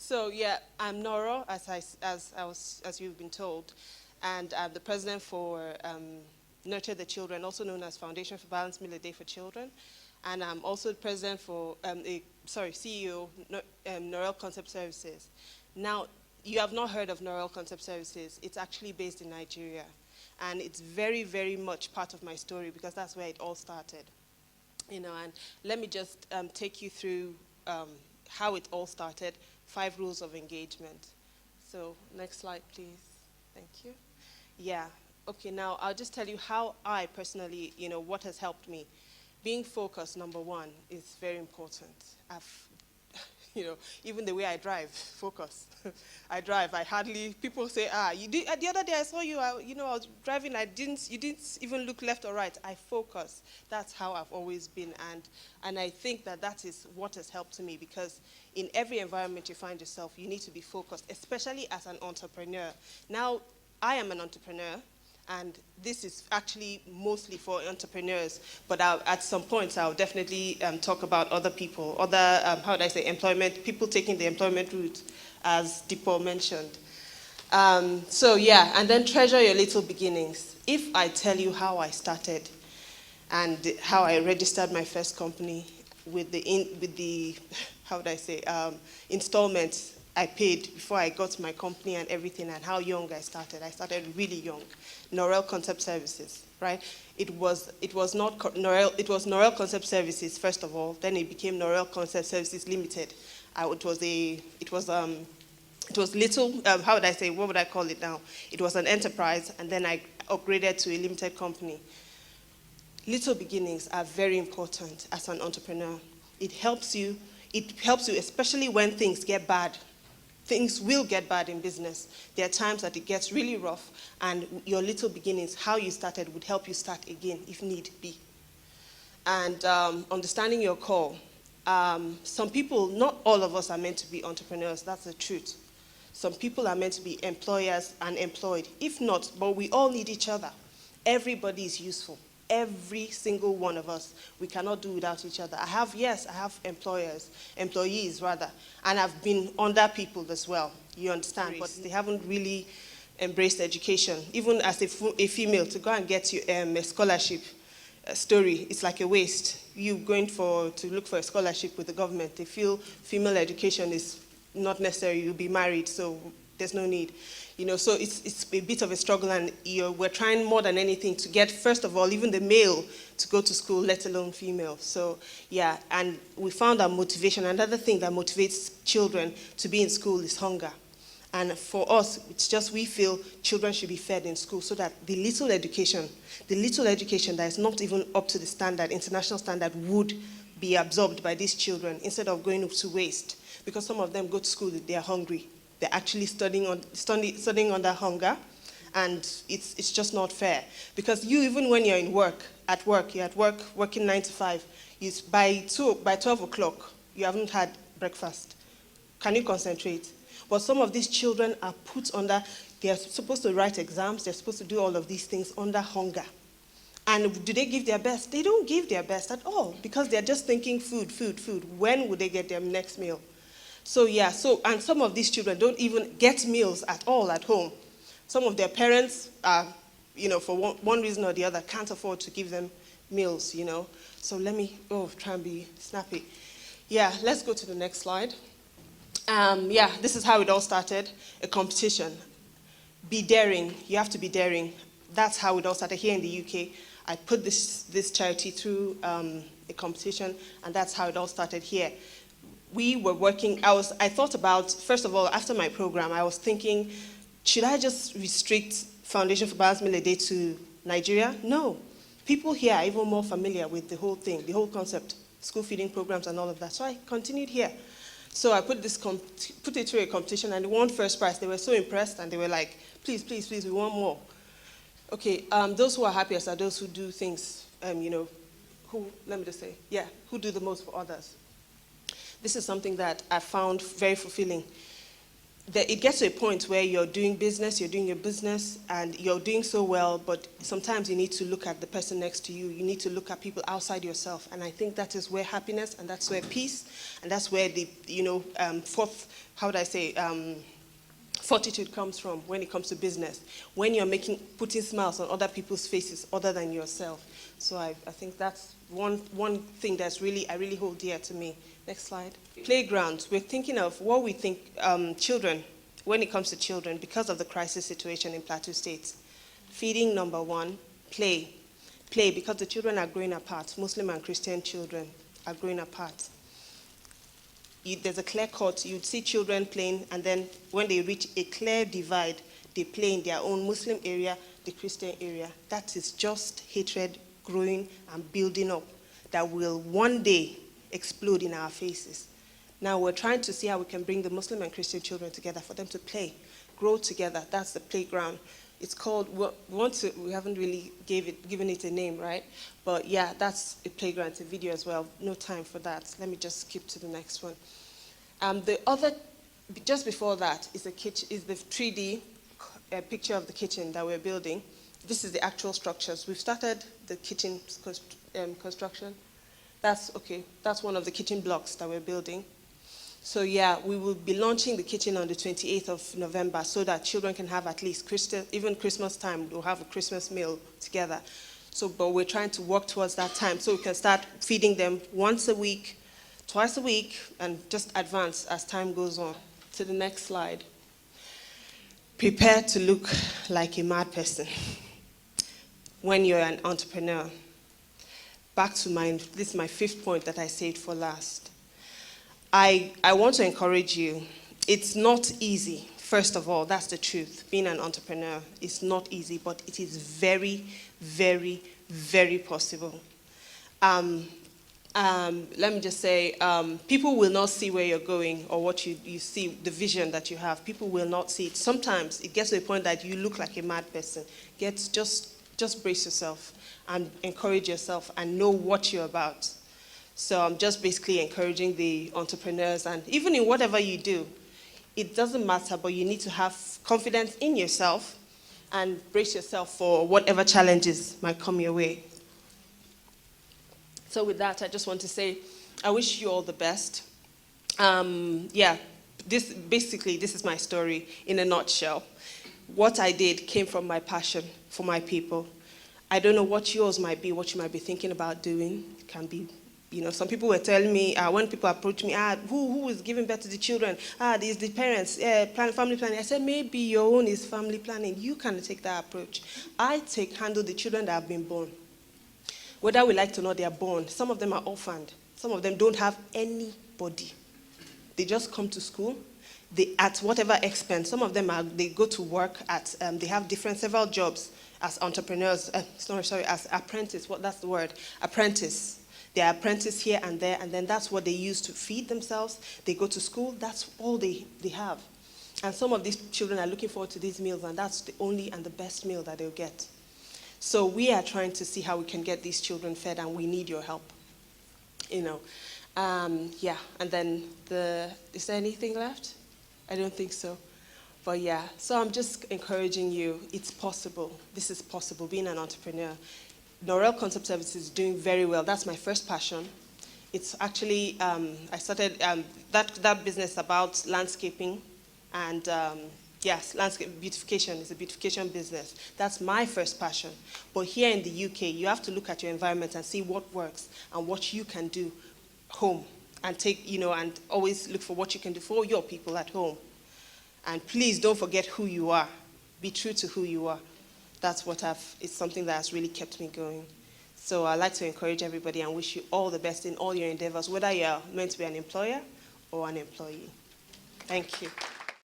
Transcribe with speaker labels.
Speaker 1: So yeah, I'm Noro, as you've been told, and I'm the president for Nurture the Children, also known as Foundation for Balanced Meal a Day for Children, and I'm also the president for CEO Norel Concept Services. Now, you have not heard of Norel Concept Services. It's actually based in Nigeria, and it's very, very much part of my story because that's where it all started. And let me just take you through how it all started, 5 rules of engagement. So next slide, please. Thank you. Yeah. Okay, now I'll just tell you how I personally, what has helped me. Being focused, number 1, is very important. Even the way I drive, focus. I drive, people say, the other day I saw you, I was driving, you didn't even look left or right. I focus. That's how I've always been, and I think that is what has helped me, because in every environment you find yourself, you need to be focused, especially as an entrepreneur. Now, I am an entrepreneur, and this is actually mostly for entrepreneurs, but at some points I'll definitely talk about other people, people taking the employment route, as Deepo mentioned. So yeah, and then treasure your little beginnings. If I tell you how I started and how I registered my first company with the installments I paid before I got my company and everything, and how young I started. I started really young. Norel Concept Services, right? It was Norel Concept Services first of all. Then it became Norel Concept Services Limited. What would I call it now? It was an enterprise, and then I upgraded to a limited company. Little beginnings are very important as an entrepreneur. It helps you especially when things get bad. Things will get bad in business. There are times that it gets really rough, and your little beginnings, how you started, would help you start again if need be. And understanding your call. Some people, not all of us are meant to be entrepreneurs, that's the truth. Some people are meant to be employers and employed. If not, but we all need each other. Everybody is useful. Every single one of us. We cannot do without each other. I have employees rather, and I've been under people as well, you understand, but they haven't really embraced education. Even as a female, to go and get you a scholarship story, it's like a waste. You going to look for a scholarship with the government, they feel female education is not necessary, you'll be married, so there's no need. So it's a bit of a struggle, and we're trying more than anything to get, first of all, even the male to go to school, let alone female. So yeah, and we found our motivation. Another thing that motivates children to be in school is hunger. And for us, it's just we feel children should be fed in school so that the little education that is not even up to the standard, international standard, would be absorbed by these children instead of going to waste. Because some of them go to school, they are hungry. They're actually studying under hunger, and it's just not fair. Because even when you're you're at work, working 9 to 5, by 12 o'clock, you haven't had breakfast. Can you concentrate? But some of these children are put under, they're supposed to write exams, they're supposed to do all of these things under hunger. And do they give their best? They don't give their best at all, because they're just thinking food, food, food. When would they get their next meal? So yeah, and some of these children don't even get meals at all at home. Some of their parents are, for one reason or the other, can't afford to give them meals, So let me, try and be snappy. Yeah, let's go to the next slide. This is how it all started, a competition. Be daring, you have to be daring. That's how it all started here in the UK. I put this charity through a competition, and that's how it all started here. We were working, I thought about, first of all, after my program, I was thinking, should I just restrict Foundation for Balanced Meal a Day to Nigeria? No. People here are even more familiar with the whole thing, the whole concept, school feeding programs and all of that. So I continued here. So I put it through a competition, and won first prize. They were so impressed, and they were like, please, please, please, we want more. Okay, those who are happiest are those who do things, who do the most for others. This is something that I found very fulfilling. it gets to a point where you're doing your business, and you're doing so well, but sometimes you need to look at the person next to you. You need to look at people outside yourself. And I think that is where happiness, and that's where peace, and that's where the, fortitude comes from when it comes to business. When you're putting smiles on other people's faces other than yourself. So I think that's one thing that's I really hold dear to me. Next slide. Playgrounds. We're thinking of what we think children, when it comes to children, because of the crisis situation in Plateau State. Feeding, number one. Play. Play, because the children are growing apart. Muslim and Christian children are growing apart. There's a clear cut. You'd see children playing, and then when they reach a clear divide, they play in their own Muslim area, the Christian area. That is just hatred growing and building up that will one day explode in our faces. Now we're trying to see how we can bring the Muslim and Christian children together for them to play, grow together. That's the playground. It's called, we haven't really given it a name, right? But yeah, that's a playground. It's a video as well. No time for that. Let me just skip to the next one. The other, just before that, is the 3D picture of the kitchen that we're building. This is the actual structures. We've started the kitchen construction. That's one of the kitchen blocks that we're building. So yeah, we will be launching the kitchen on the 28th of November so that children can have at least even Christmas time, we'll have a Christmas meal together. So, but we're trying to work towards that time so we can start feeding them once a week, twice a week, and just advance as time goes on. To the next slide. Prepare to look like a mad person when you're an entrepreneur. Back to this is my 5th point that I saved for last. I want to encourage you. It's not easy. First of all, that's the truth. Being an entrepreneur is not easy, but it is very, very, very possible. Let me just say, people will not see where you're going or what you see, the vision that you have. People will not see it. Sometimes it gets to a point that you look like a mad person. Just brace yourself and encourage yourself and know what you're about. So I'm just basically encouraging the entrepreneurs, and even in whatever you do, it doesn't matter, but you need to have confidence in yourself and brace yourself for whatever challenges might come your way. So with that, I just want to say, I wish you all the best. This is my story in a nutshell. What I did came from my passion for my people. I don't know what yours might be, what you might be thinking about doing. It can be, some people were telling me, when people approach me, who is giving birth to the children? These the parents, family planning. I said, maybe your own is family planning. You can take that approach. Handle the children that have been born. Whether we like to or not, they are born. Some of them are orphaned. Some of them don't have anybody. They just come to school. At whatever expense. Some of them they go to work they have several jobs as entrepreneurs. As apprentice. That's the word? Apprentice. They are apprentice here and there, and then that's what they use to feed themselves. They go to school. That's all they have. And some of these children are looking forward to these meals, and that's the only and the best meal that they'll get. So we are trying to see how we can get these children fed, and we need your help. And then is there anything left? I don't think so. But yeah, so I'm just encouraging you. It's possible. This is possible, being an entrepreneur. Noro Concept Services is doing very well. That's my first passion. It's actually, I started that business about landscaping and landscape beautification is a beautification business. That's my first passion. But here in the UK, you have to look at your environment and see what works and what you can do home, and and always look for what you can do for your people at home. And please don't forget who you are. Be true to who you are. That's it's something that has really kept me going. So I'd like to encourage everybody and wish you all the best in all your endeavors, whether you're meant to be an employer or an employee. Thank you.